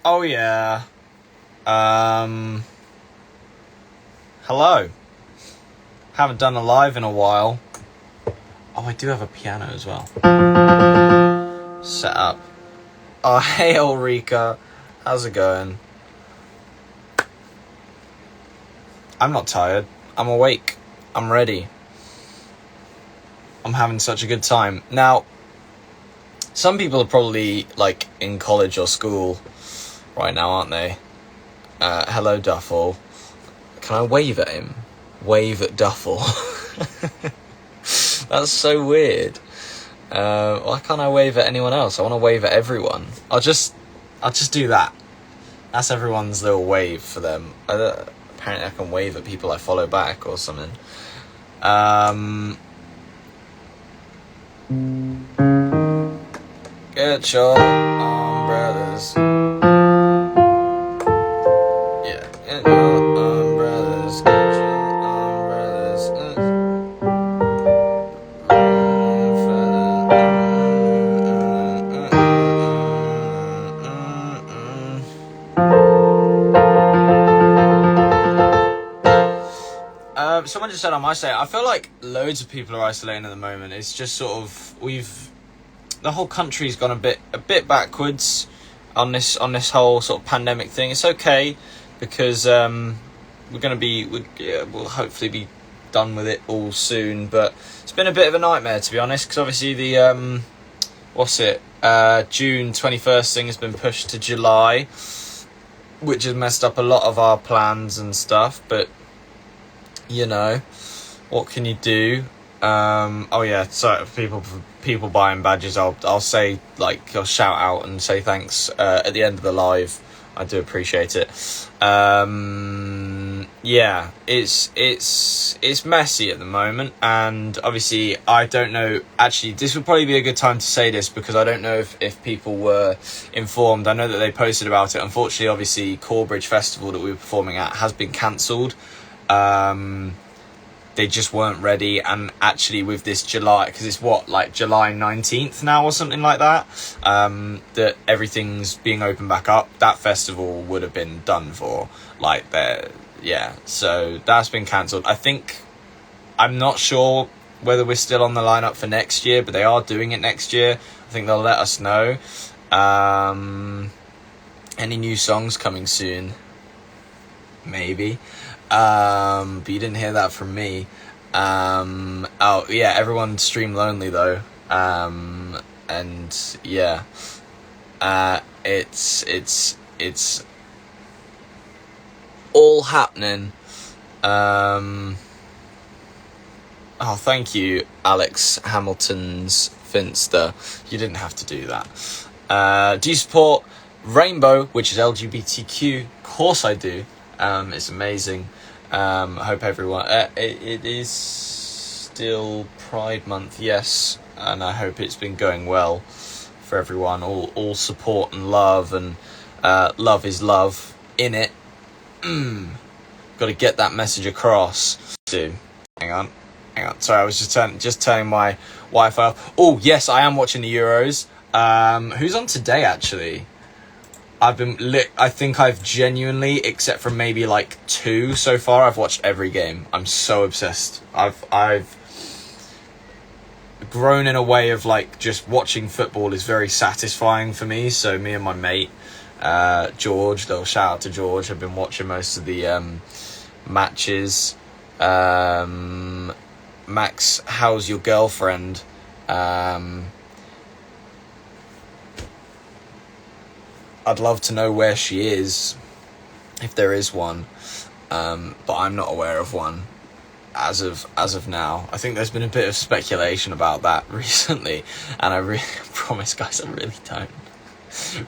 Oh yeah. Hello. Haven't done a live in a while. Oh, I do have a piano as well. Set up. Oh, hey Ulrika. How's it going? I'm not tired. I'm awake. I'm ready. I'm having such a good time. Now, some people are probably, like, in college or school right now, aren't they? Hello, Duffel. Can I wave at him? Wave at Duffel. That's so weird. Why can't I wave at anyone else? I want to wave at everyone. I'll just do that. That's everyone's little wave for them. Apparently I can wave at people I follow back or something. Get your umbrellas. Yeah, get your umbrellas. Get your umbrellas. Someone just said on my site, I feel like loads of people are isolating at the moment. It's just sort of the whole country's gone a bit backwards on this whole sort of pandemic thing. It's okay because we'll hopefully be done with it all soon. But it's been a bit of a nightmare, to be honest, because obviously the June 21st thing has been pushed to July, which has messed up a lot of our plans and stuff. But you know, what can you do? Oh yeah, so people buying badges, I'll say, like, I'll shout out and say thanks at the end of the live. I do appreciate it. Yeah, it's messy at the moment, and obviously I don't know. Actually, this would probably be a good time to say this because I don't know if people were informed. I know that they posted about it. Unfortunately, obviously, Corbridge Festival that we were performing at has been cancelled. They just weren't ready, and actually with this July, because it's July 19th now or something like that, that everything's being opened back up, that festival would have been done for, so that's been cancelled. I'm not sure whether we're still on the lineup for next year, but they are doing it next year. I think they'll let us know. Any new songs coming soon? Maybe. But you didn't hear that from me. Oh yeah, everyone stream Lonely though. And yeah, it's all happening. Oh, thank you, Alex Hamilton's Finster. You didn't have to do that. Do you support Rainbow, which is LGBTQ? Of course I do. It's amazing. I hope everyone... it is still Pride Month, yes. And I hope it's been going well for everyone. All support and love, and love is love in it. Got to get that message across. Dude, hang on. Sorry, I was just turning my Wi-Fi off. Oh, yes, I am watching the Euros. Who's on today, actually? I think I've genuinely, except for maybe like 2 so far, I've watched every game. I'm so obsessed. I've grown in a way of, like, just watching football is very satisfying for me. So me and my mate, George, shout out to George, I've been watching most of the matches. Max, how's your girlfriend? I'd love to know where she is, if there is one, but I'm not aware of one as of now. I think there's been a bit of speculation about that recently, and I really promise, guys, I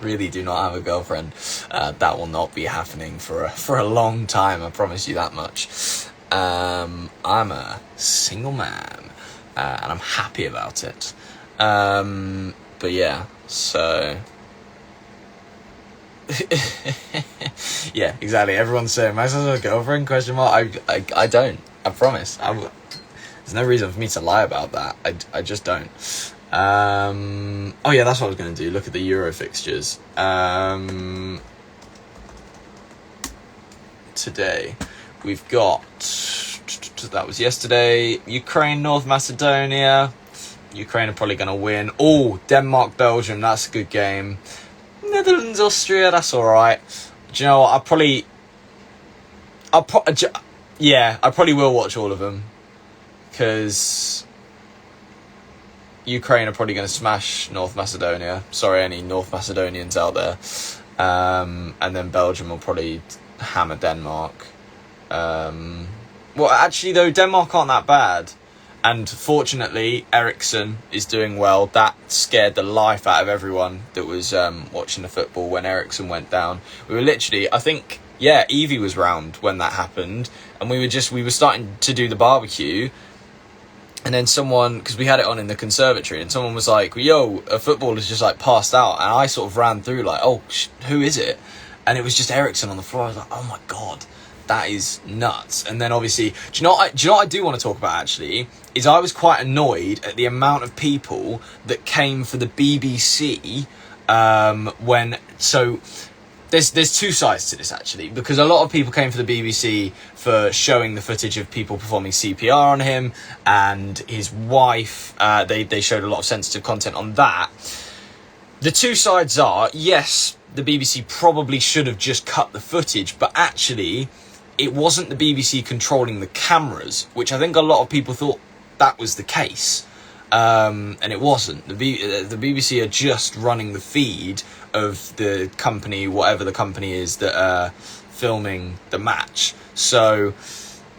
really do not have a girlfriend. That will not be happening for a long time. I promise you that much. I'm a single man, and I'm happy about it. But yeah, so. Yeah, exactly. Everyone's saying, "Max has a girlfriend?" Question mark. I don't. I promise. There's no reason for me to lie about that. I just don't. Oh yeah, that's what I was going to do. Look at the Euro fixtures. today. We've got, that was yesterday, Ukraine, North Macedonia. Ukraine are probably going to win. Oh, Denmark, Belgium, that's a good game. Netherlands, Austria, that's all right. Do you know what? I probably will watch all of them, because Ukraine are probably going to smash North Macedonia. Sorry, any North Macedonians out there. And then Belgium will probably hammer Denmark. Well, actually, though, Denmark aren't that bad. And fortunately, Ericsson is doing well. That scared the life out of everyone that was watching the football when Ericsson went down. We were literally, I think, Evie was round when that happened. And we were starting to do the barbecue. And then someone, because we had it on in the conservatory, and someone was like, yo, a footballer's just like passed out. And I sort of ran through like, oh, who is it? And it was just Ericsson on the floor. I was like, oh my God, that is nuts. And then obviously, do you know what I do want to talk about actually? Is I was quite annoyed at the amount of people that came for the BBC There's two sides to this actually, because a lot of people came for the BBC for showing the footage of people performing CPR on him and his wife. They showed a lot of sensitive content on that. The two sides are, yes, the BBC probably should have just cut the footage, but actually it wasn't the BBC controlling the cameras, which I think a lot of people thought that was the case. And it wasn't. The BBC are just running the feed of the company, whatever the company is that are filming the match. So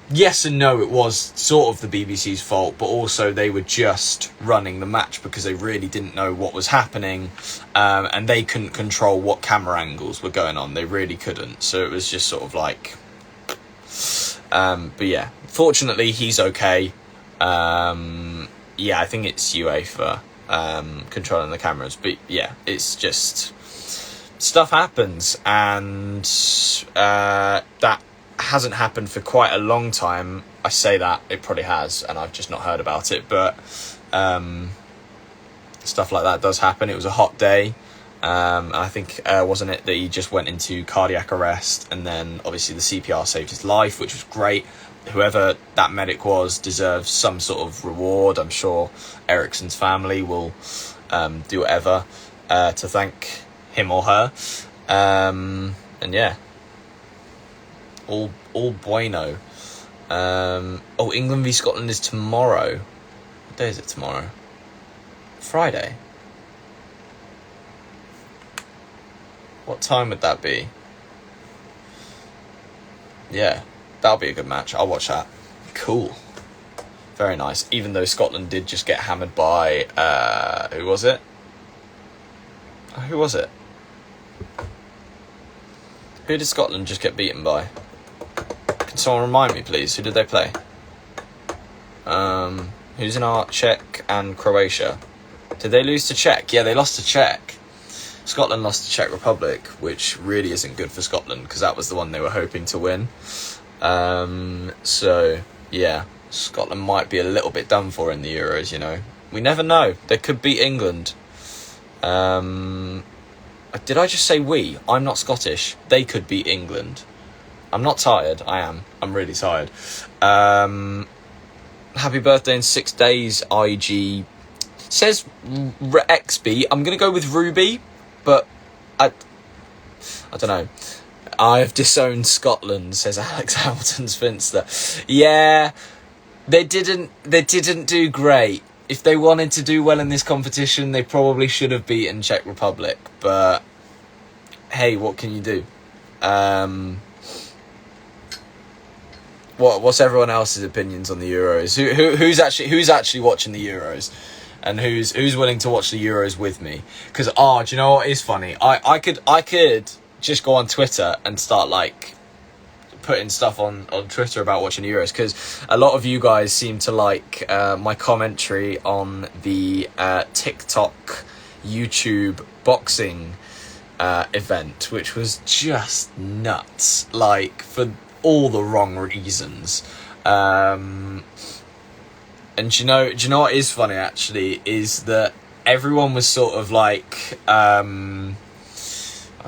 yes and no, it was sort of the BBC's fault, but also they were just running the match because they really didn't know what was happening, and they couldn't control what camera angles were going on. They really couldn't. So it was just sort of like, but yeah, fortunately he's okay. I think it's UEFA controlling the cameras, but yeah, it's just stuff happens, and that hasn't happened for quite a long time. I say that, it probably has, and I've just not heard about it, but stuff like that does happen. It was a hot day, and I think wasn't it that he just went into cardiac arrest, and then obviously the CPR saved his life, which was great. Whoever that medic was deserves some sort of reward. I'm sure Ericsson's family will do whatever to thank him or her. And yeah, all bueno. England v Scotland is tomorrow. What day is it tomorrow? Friday. What time would that be? Yeah, that'll be a good match. I'll watch that. Cool. Very nice. Even though Scotland did just get hammered by... who was it? Who was it? Who did Scotland just get beaten by? Can someone remind me, please? Who did they play? Who's in our Czech and Croatia? Did they lose to Czech? Yeah, they lost to Czech. Scotland lost to Czech Republic, which really isn't good for Scotland because that was the one they were hoping to win. So, yeah, Scotland might be a little bit done for in the Euros, you know. We never know. They could beat England. Did I just say we? I'm not Scottish. They could beat England. I'm not tired. I am. I'm really tired. Happy birthday in 6 days, IG. Says XB. I'm going to go with Ruby, but I don't know. I've disowned Scotland, says Alex Hamilton's Finster. Yeah, they didn't do great. If they wanted to do well in this competition, they probably should have beaten Czech Republic. But hey, what can you do? What's everyone else's opinions on the Euros? Who's actually watching the Euros, and who's willing to watch the Euros with me? Because do you know what is funny? I could just go on Twitter and start like putting stuff on Twitter about watching the Euros, because a lot of you guys seem to like my commentary on the TikTok YouTube boxing event, which was just nuts, like for all the wrong reasons. And do you know what is funny actually is that everyone was sort of like I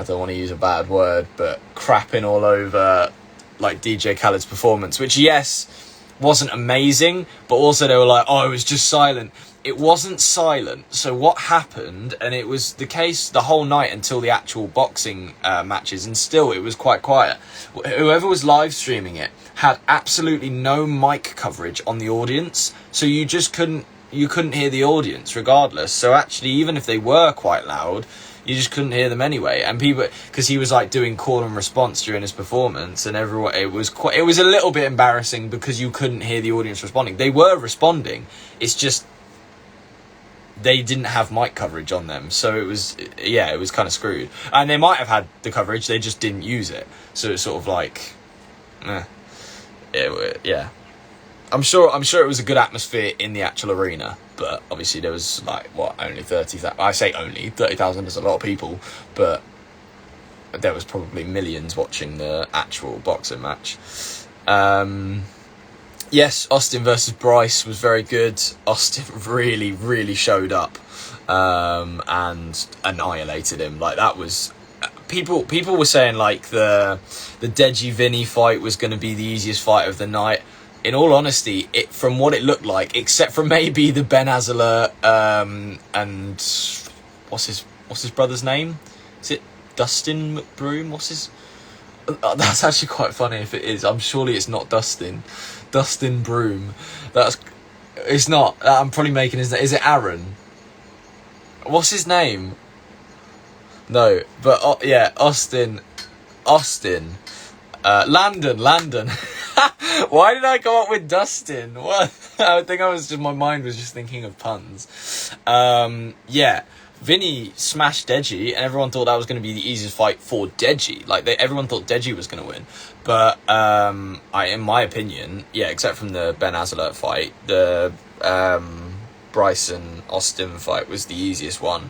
don't want to use a bad word, but crapping all over like DJ Khaled's performance, which yes wasn't amazing, but also they were like, oh, it was just silent. It wasn't silent. So what happened, and it was the case the whole night until the actual boxing matches, and still it was quite quiet. Whoever was live streaming it had absolutely no mic coverage on the audience, so you couldn't hear the audience regardless. So actually, even if they were quite loud, you just couldn't hear them anyway. And people, because he was like doing call and response during his performance, and everyone, it was a little bit embarrassing because you couldn't hear the audience responding. They were responding, it's just they didn't have mic coverage on them, so it was kind of screwed. And they might have had the coverage, they just didn't use it, so it's sort of like yeah, I'm sure it was a good atmosphere in the actual arena, but obviously there was like only 30,000. I say only 30,000 is a lot of people, but there was probably millions watching the actual boxing match. Yes, Austin versus Bryce was very good. Austin really, really showed up and annihilated him. Like, that was... People were saying, like, the Deji Vinny fight was going to be the easiest fight of the night. In all honesty, from what it looked like, except for maybe the Ben Azelert and... What's his brother's name? Is it Dustin McBroom? What's his... That's actually quite funny if it is. Surely it's not Dustin Broom. It's not. I'm probably making his name. Is it Aaron? What's his name? No, but yeah, Austin. Landon. Why did I come up with Dustin? What? I think my mind was just thinking of puns. Yeah. Vinny smashed Deji, and everyone thought that was going to be the easiest fight for Deji. Like, everyone thought Deji was going to win. But in my opinion, yeah, except from the Ben Azelert fight, the Bryce and Austin fight was the easiest one.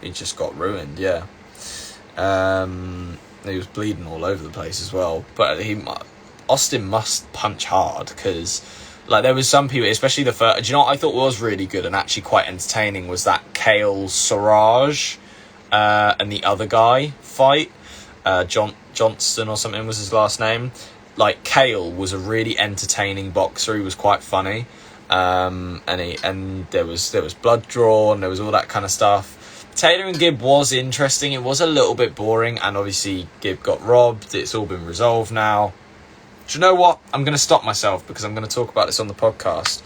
He just got ruined, yeah. He was bleeding all over the place as well. But Austin must punch hard, because... Like, there was some people, especially the first... Do you know what I thought was really good and actually quite entertaining was that Kale Siraj and the other guy fight. Johnston or something was his last name. Like, Kale was a really entertaining boxer. He was quite funny. And there was blood drawn, there was all that kind of stuff. Taylor and Gibb was interesting. It was a little bit boring, and obviously Gibb got robbed. It's all been resolved now. Do you know what? I'm going to stop myself because I'm going to talk about this on the podcast.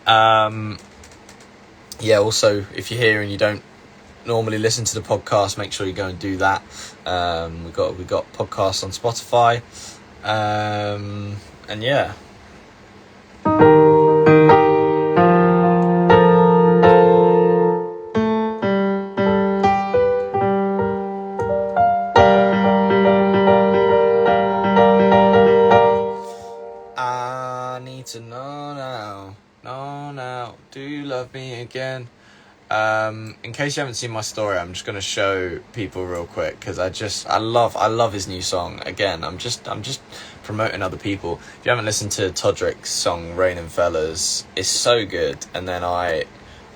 Yeah, also, if you're here and you don't normally listen to the podcast, make sure you go and do that. We've got podcasts on Spotify. And yeah. To know now, do you love me again? In case you haven't seen my story, I'm just going to show people real quick, because I love his new song. Again, I'm just promoting other people. If you haven't listened to Todrick's song Rainin' Fellas, it's so good. And then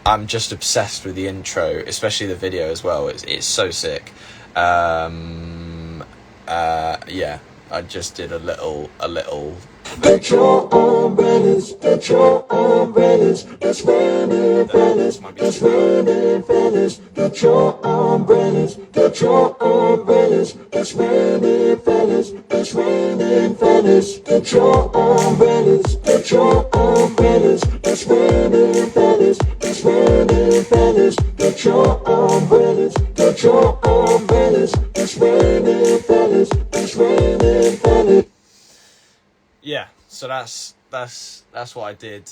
I'm just obsessed with the intro, especially the video as well. It's so sick. Yeah, I just did a little Get your umbrellas, it's raining fellas, it's raining fellas. Get your umbrellas, it's raining fellas, it's raining fellas. Get your umbrellas, it's raining fellas, it's raining fellas. Get your umbrellas, it's raining fellas, it's raining fellas. Yeah, so that's what I did.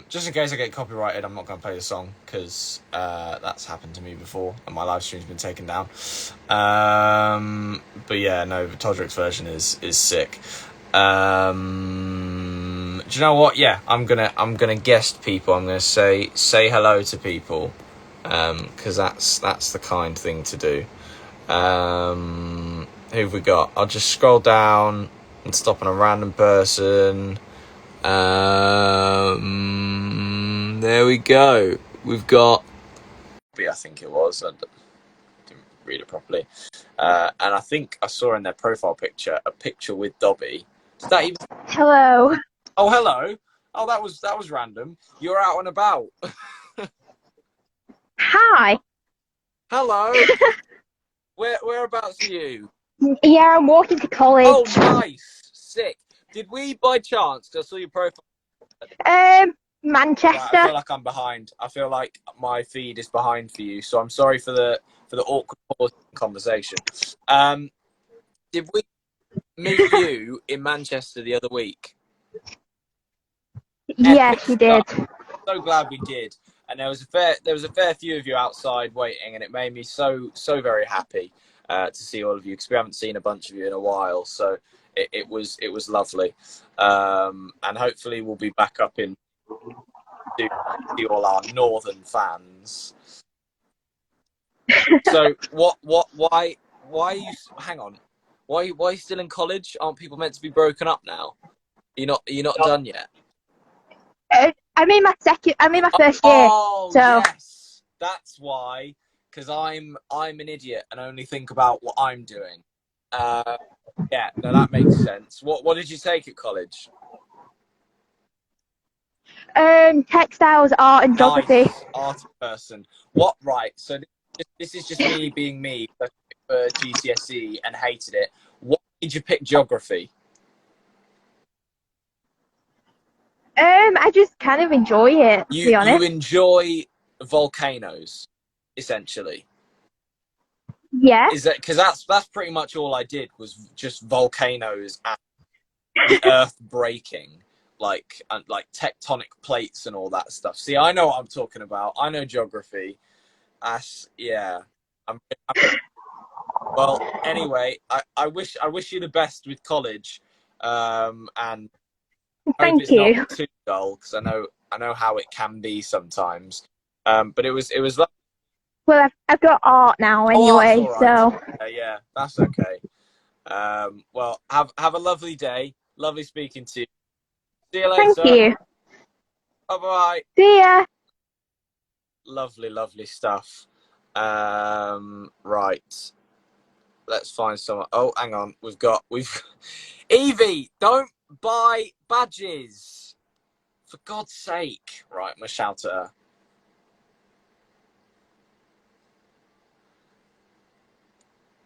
Just in case I get copyrighted, I'm not going to play the song, because that's happened to me before and my live stream's been taken down. But yeah, no, Todrick's version is sick. Do you know what? Yeah, I'm gonna guest people. I'm gonna say hello to people, because that's the kind thing to do. Who've we got? I'll just scroll down and stop on a random person. There we go. We've got... I think it was. read it properly. And I think I saw in their profile picture a picture with Dobby. Is that even? Hello. Oh, hello. Oh, that was random. You're out and about. Hi. Hello. Whereabouts are you? Yeah, I'm walking to college. Oh, nice. Sick. Did we by chance? 'Cause I saw your profile. Right, I Manchester. feel like I'm behind. I feel like my feed is behind for you. So I'm sorry for the awkward pause in conversation. Did we meet you in Manchester the other week? Yes, you did. So glad we did. And there was a fair few of you outside waiting, and it made me so very happy to see all of you, because we haven't seen a bunch of you in a while. So it was lovely, and hopefully we'll be back up in to see all our northern fans. So why are you? Hang on, why are you still in college? Aren't people meant to be broken up now? You're not done yet. I'm in my first year. Oh, So yes, that's why. Because I'm an idiot and only think about what I'm doing. Yeah, no, that makes sense. What did you take at college? textiles, art, and geography. Nice, arty person. What? Right. So this is just me being me for GCSE and hated it. What did you pick geography? I just kind of enjoy it, to be You honest. enjoy volcanoes, essentially. Yeah. Is that because that's pretty much all I did was just volcanoes and the earth breaking, like tectonic plates and all that stuff. See, I know what I'm talking about. I know geography. Yeah. Well, anyway, I wish you the best with college, and I hope Thank it's not you. too dull, because I know how it can be sometimes. But it was like, Well, I've got art now oh, that's anyway, all right. so Yeah, that's okay. Well, have a lovely day. Lovely speaking to you. See you thank later. you. Bye bye. See ya. Lovely stuff. Right. Let's find someone. Oh, hang on. We've Evie, don't buy badges. For God's sake. Right, I'm gonna shout at her.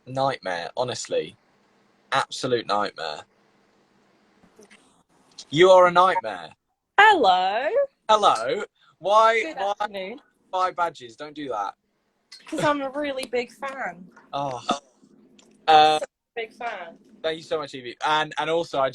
Nightmare, honestly. Absolute nightmare. You are a nightmare. Hello. Hello. Good afternoon. Buy badges? Don't do that. Because I'm a really big fan. Oh. Big fan. Thank you so much, Evie. And also, I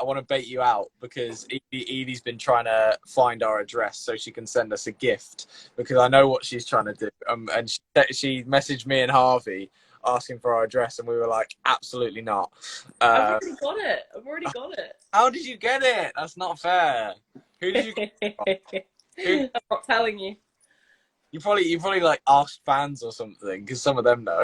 want to bait you out, because Evie's been trying to find our address so she can send us a gift, because I know what she's trying to do. And she messaged me and Harvey asking for our address, and we were like, absolutely not. I've already got it. How did you get it? That's not fair. Who did you get it from? I'm not telling you. You probably like asked fans or something, because some of them know.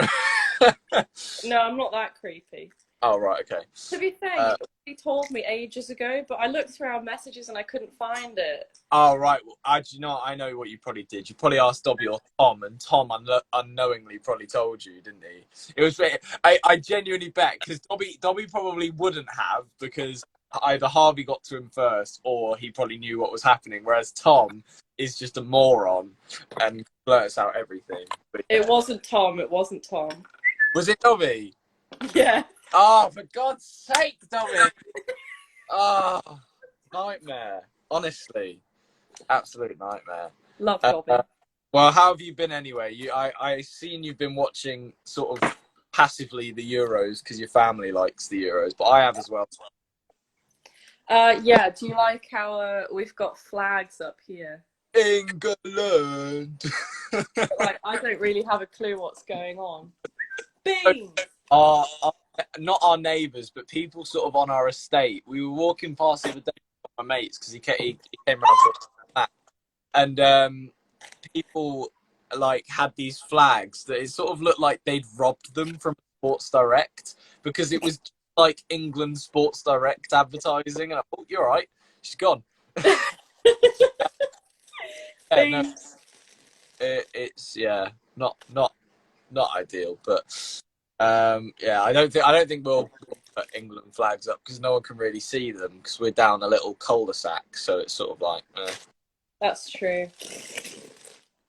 No, I'm not that creepy. Oh, right, okay. To be fair, you already told me ages ago, but I looked through our messages and I couldn't find it. Oh, right. Well, I know what you probably did. You probably asked Dobby or Tom, and Tom unknowingly probably told you, didn't he? It was. I genuinely bet, because Dobby probably wouldn't have, because either Harvey got to him first, or he probably knew what was happening. Whereas Tom is just a moron and blurts out everything. But, yeah. It wasn't Tom. It wasn't Tom. Was it Dobby? Yeah. Oh, for God's sake, Dobby! Oh, nightmare. Honestly. Absolute nightmare. Love Dobby. Well, how have you been anyway? I seen you've been watching sort of passively the Euros, because your family likes the Euros, but I have as well. Yeah. Do you like how we've got flags up here? England. Like, I don't really have a clue what's going on. Beans. Our not our neighbours, but people sort of on our estate. We were walking past the other day with my mates, because he came around to us, and people like had these flags that it sort of looked like they'd robbed them from Sports Direct, because it was like England Sports Direct advertising, and I thought, you're right, she's gone. Yeah, no, it's not not ideal, but yeah, I don't think we'll put England flags up because no one can really see them because we're down a little cul-de-sac, so it's sort of like. That's true.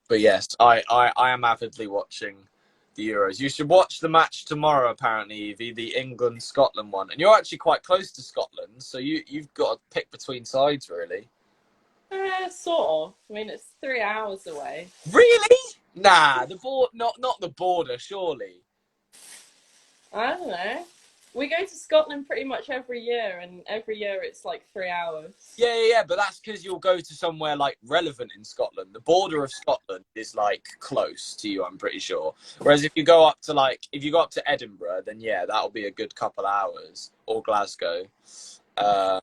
But yes, I am avidly watching the Euros. You should watch the match tomorrow, apparently, Evie, the England-Scotland one. And you're actually quite close to Scotland, so you've got to pick between sides, really. Sort of. I mean, it's 3 hours away. Really? Nah, not the border, surely. I don't know. We go to Scotland pretty much every year, and every year it's like 3 hours. Yeah, but that's because you'll go to somewhere like relevant in Scotland. The border of Scotland is like close to you, I'm pretty sure. Whereas if you go up to Edinburgh, then yeah, that'll be a good couple hours, or Glasgow. But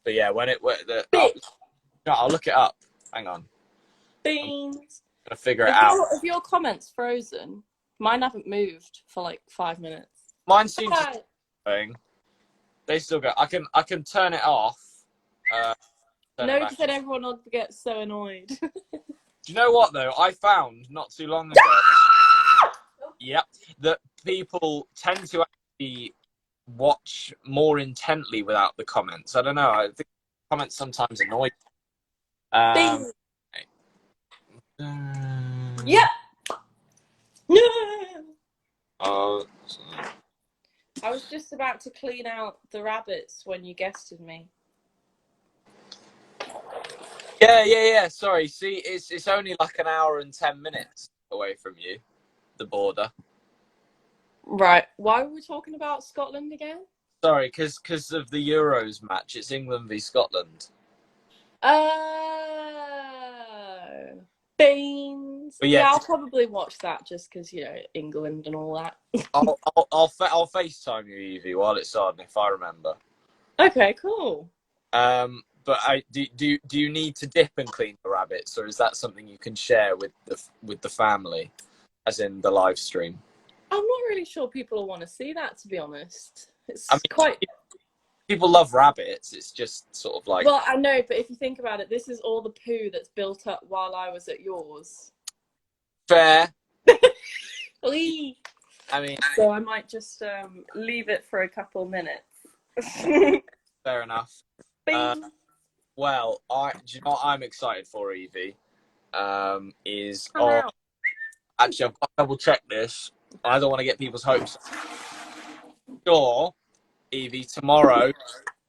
yeah, I'll look it up. Hang on, Beans. I'm gonna figure it out. If your comments frozen, mine haven't moved for like 5 minutes. Mine seems to be going. They still go. I can turn it off. No, because then everyone will get so annoyed. Do you know what though? I found not too long ago. Yep, that people tend to actually watch more intently without the comments. I don't know. I think comments sometimes annoy. Yep. Oh. I was just about to clean out the rabbits when you guested me. Yeah. Sorry. See, it's only like an hour and 10 minutes away from you, the border. Right. Why were we talking about Scotland again? Sorry, because of the Euros match. It's England v Scotland. Oh. Beans. But Yeah, I'll probably watch that just because, England and all that. I'll FaceTime you, Evie, while it's on, if I remember. Okay, cool. But do you need to dip and clean the rabbits, or is that something you can share with the family, as in the live stream? I'm not really sure people will want to see that, to be honest. It's quite. People love rabbits. It's just sort of like. Well, I know, but if you think about it, this is all the poo that's built up while I was at yours. Fair. I mean, so I might just leave it for a couple minutes. Fair enough. Well, do you know what I'm excited for, Evie? Actually, I've got to double check this. I don't want to get people's hopes. Sure, Evie, tomorrow,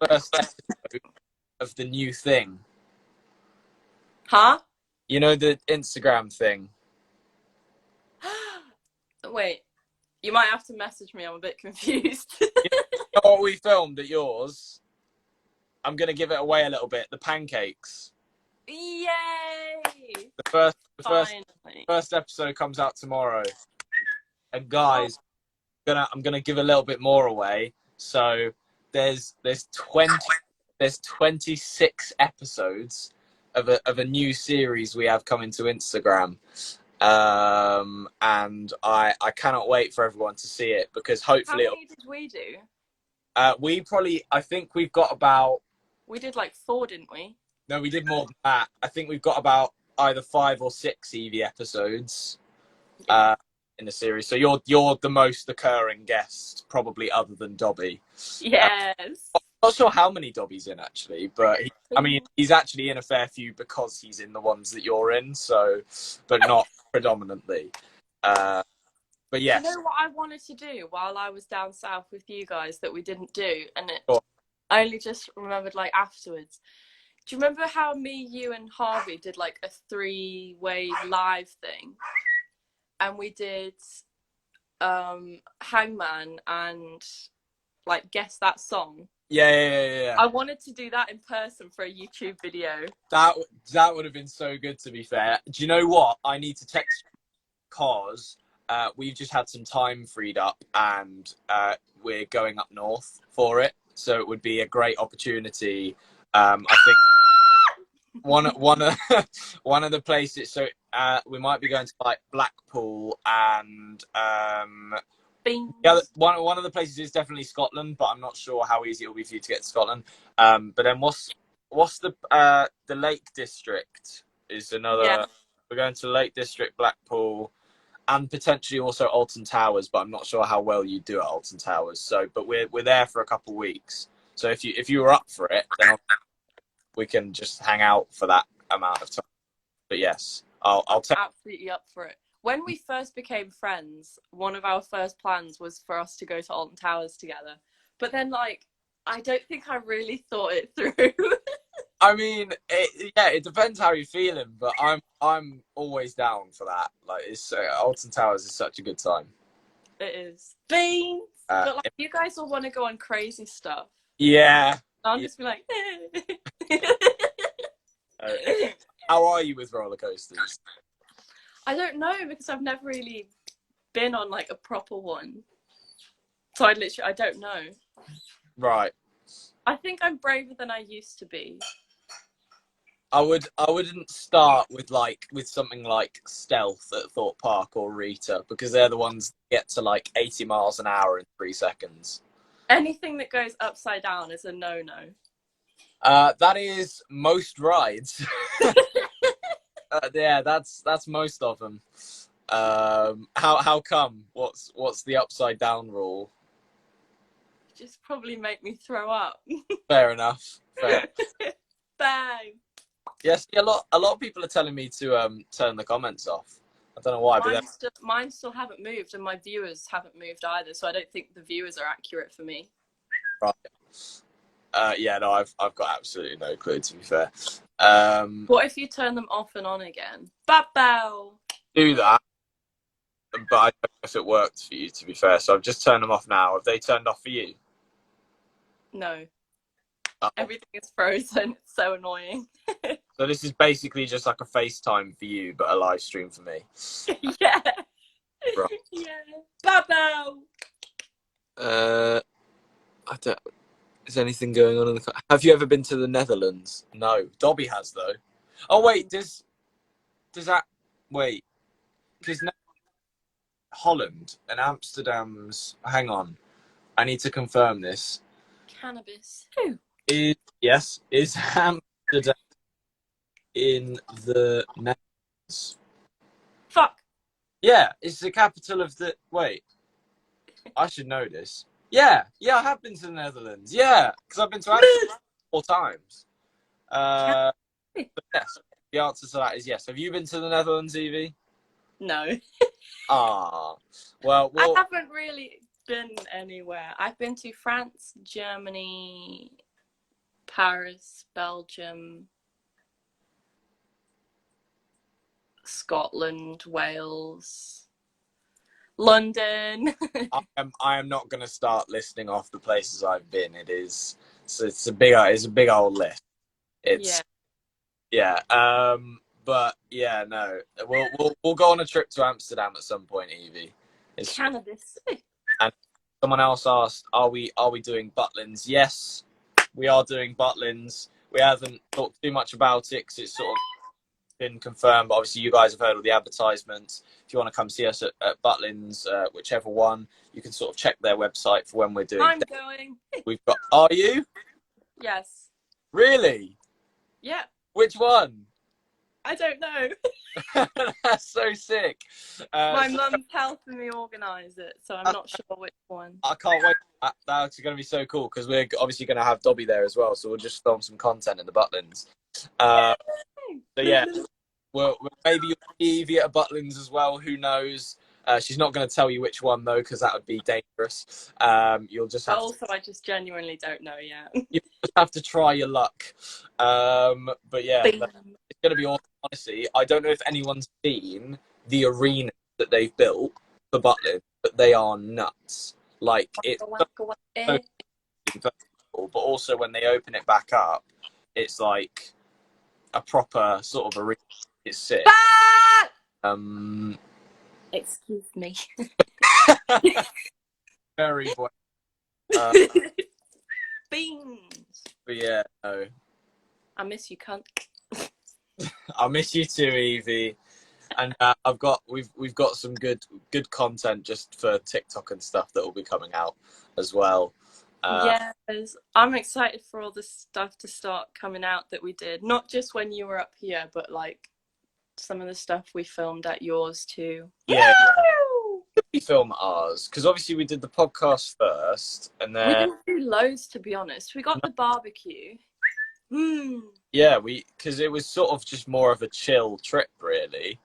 first episode of the new thing. Huh? You know, the Instagram thing. Wait, you might have to message me. I'm a bit confused. You know what we filmed at yours? I'm going to give it away a little bit. The pancakes. Yay! The first episode comes out tomorrow. And guys, I'm gonna give a little bit more away. So there's 26 episodes of a new series we have coming to Instagram. And I cannot wait for everyone to see it, because hopefully. How many did we do? I think we've got about. We did like 4, didn't we? No, we did more than that. I think we've got about either 5 or 6 Evie episodes in the series. So you're the most occurring guest, probably, other than Dobby. Yes. I'm not sure how many Dobby's in, actually, but he's actually in a fair few because he's in the ones that you're in. So, but not predominantly. But yes. You know what I wanted to do while I was down south with you guys that we didn't do, and I only just remembered like afterwards. Do you remember how me, you, and Harvey did like a 3-way live thing? And we did Hangman and like guess that song. Yeah. I wanted to do that in person for a YouTube video. That would have been so good, to be fair. Do you know what? I need to text you because we've just had some time freed up and we're going up north for it. So it would be a great opportunity. I think one of the places. So we might be going to like Blackpool and one of the places is definitely Scotland, but I'm not sure how easy it will be for you to get to Scotland. But then what's the Lake District is another. Yeah. We're going to Lake District, Blackpool, and potentially also Alton Towers, but I'm not sure how well you do at Alton Towers. So, but we're there for a couple of weeks. So if you were up for it, then we can just hang out for that amount of time. But yes, I'll tell. Absolutely up for it. When we first became friends, one of our first plans was for us to go to Alton Towers together. But then, like, I don't think I really thought it through. I mean, it depends how you're feeling, but I'm always down for that. Like, it's Alton Towers is such a good time. It is. Beans! But, like, If, you guys all want to go on crazy stuff. yeah. I'll Yeah. just be like, How are you with roller coasters? I don't know, because I've never really been on, like, a proper one. So I don't know. Right. I think I'm braver than I used to be. I wouldn't start with something like Stealth at Thorpe Park or Rita, because they're the ones that get to like 80 miles an hour in 3 seconds. Anything that goes upside down is a no-no. That is most rides. Yeah, that's most of them. How come? What's the upside down rule? Just probably make me throw up. Fair enough. Fair. Bang. Yes, a lot of people are telling me to turn the comments off. I don't know why, but Mine still haven't moved, and my viewers haven't moved either. So I don't think the viewers are accurate for me. right. Yeah, no, I've got absolutely no clue, to be fair. What if you turn them off and on again? Bow. Do that, but I don't know if it worked for you, to be fair. So I've just turned them off now. Have they turned off for you? No. Oh. Everything is frozen. It's so annoying. So this is basically just like a FaceTime for you, but a live stream for me. Yeah. Right. Yeah. Bow. I don't. Is anything going on in the? Have you ever been to the Netherlands? No, Dobby has though. Oh wait, does that wait? Because Holland and Amsterdam's. Hang on, I need to confirm this. Cannabis. Is Amsterdam in the Netherlands? Fuck. Yeah, it's the capital of the. Wait, I should know this. Yeah, I have been to the Netherlands. Yeah, because I've been to Amsterdam 4 times. But yes, the answer to that is yes. Have you been to the Netherlands, Evie? No. Well, I haven't really been anywhere. I've been to France, Germany, Paris, Belgium, Scotland, Wales, London. I am not going to start listing off the places I've been. It's a big old list. It's yeah. But yeah, no. We'll go on a trip to Amsterdam at some point, Evie. It's Cannabis. And someone else asked, are we doing Butlins? Yes, we are doing Butlins. We haven't talked too much about it because it's sort of been confirmed, but obviously you guys have heard all the advertisements. If you want to come see us at Butlins, whichever one, you can sort of check their website for when we're doing. I'm going. We've got. Are you? Yes. Really? Yeah. Which one? I don't know. That's so sick. My mum's helping me organise it, so I'm not sure which one. I can't wait. That's going to be so cool because we're obviously going to have Dobby there as well, so we'll just film some content in the Butlins. So yeah, well, maybe you'll see Evie at a Butlins as well. Who knows? She's not going to tell you which one though, because that would be dangerous. You'll just have. Also, I just genuinely don't know yet. You just have to try your luck. But yeah, it's going to be awesome. Honestly, I don't know if anyone's seen the arena that they've built for Butlins, but they are nuts. Like it's so but also when they open it back up, it's like a proper sort of arena. It's sick. Excuse me. Very boy. Beans. But yeah, no. I miss you, cunt. I miss you too, Evie. And we've got some good content just for TikTok and stuff that will be coming out as well. Yes, I'm excited for all this stuff to start coming out that we did. Not just when you were up here, but like some of the stuff we filmed at yours too. Yeah. Woo! We film ours because obviously we did the podcast first, and We then didn't do loads, to be honest. We got the barbecue. yeah, because it was sort of just more of a chill trip, really.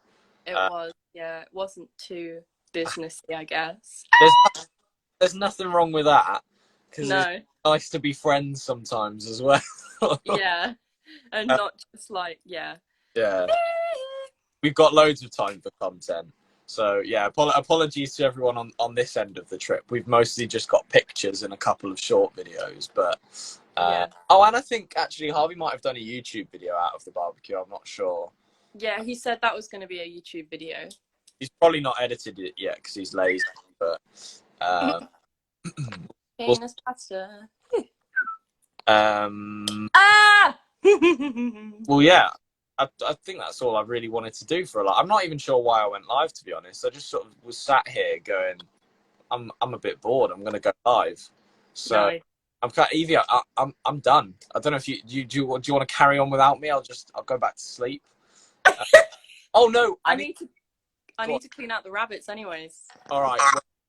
It was, yeah. It wasn't too businessy, I guess. There's nothing wrong with that because No. it's nice to be friends sometimes as well. Yeah. And not just like, yeah. Yeah, we've got loads of time for content. So yeah, apologies to everyone on this end of the trip. We've mostly just got pictures and a couple of short videos, but Yeah. oh, and I think actually Harvey might have done a YouTube video out of the barbecue. I'm not sure. Yeah, he said that was going to be a YouTube video. He's probably not edited it yet because he's lazy, but Penis pasta. Ah! Well, yeah, I think that's all I really wanted to do for a lot. I'm not even sure why I went live, to be honest. I just sort of was sat here going, I'm a bit bored. I'm going to go live. So No. I'm kind of, Evie, I'm done. I don't know if do you want to carry on without me? I'll go back to sleep. Oh no, I need to clean out the rabbits anyways. All right.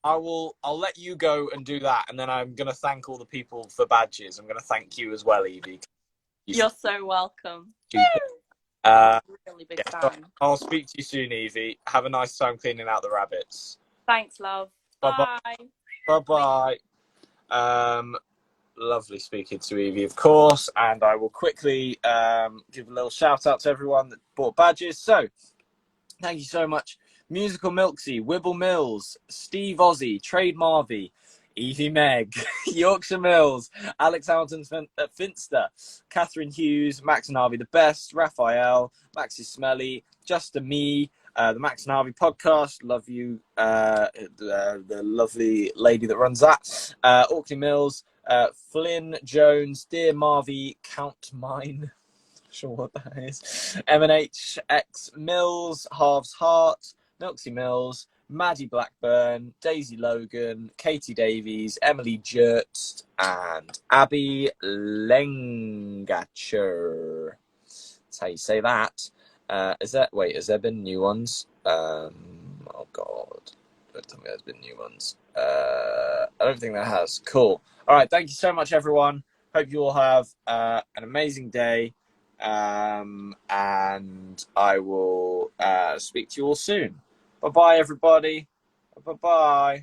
Well, I'll let you go and do that, and then I'm going to thank all the people for badges. I'm going to thank you as well, Evie. You're so welcome. Really big fan. I'll speak to you soon, Evie. Have a nice time cleaning out the rabbits. Thanks, love. Bye-bye. Bye. Bye-bye. Lovely speaking to Evie, of course, and I will quickly give a little shout out to everyone that bought badges. So, thank you so much. Musical Milksy, Wibble Mills, Steve Ozzy, Trade Marvy, Evie Meg, Yorkshire Mills, Alex Hamilton Finster, Catherine Hughes, Max and Harvey the Best, Raphael, Max is Smelly, Just a Me, the Max and Harvey podcast, love you, the lovely lady that runs that, Orkney Mills, Flynn Jones, Dear Marvy, Count Mine, not sure what that is, M&H Mills, Halves Heart, Milksy Mills, Maddie Blackburn, Daisy Logan, Katie Davies, Emily Jurtst, and Abby Lengacher. That's how you say that. Has there been new ones? Oh God. Don't tell me there's been new ones. I don't think there has. Cool. All right. Thank you so much, everyone. Hope you all have an amazing day. And I will speak to you all soon. Bye-bye, everybody. Bye-bye.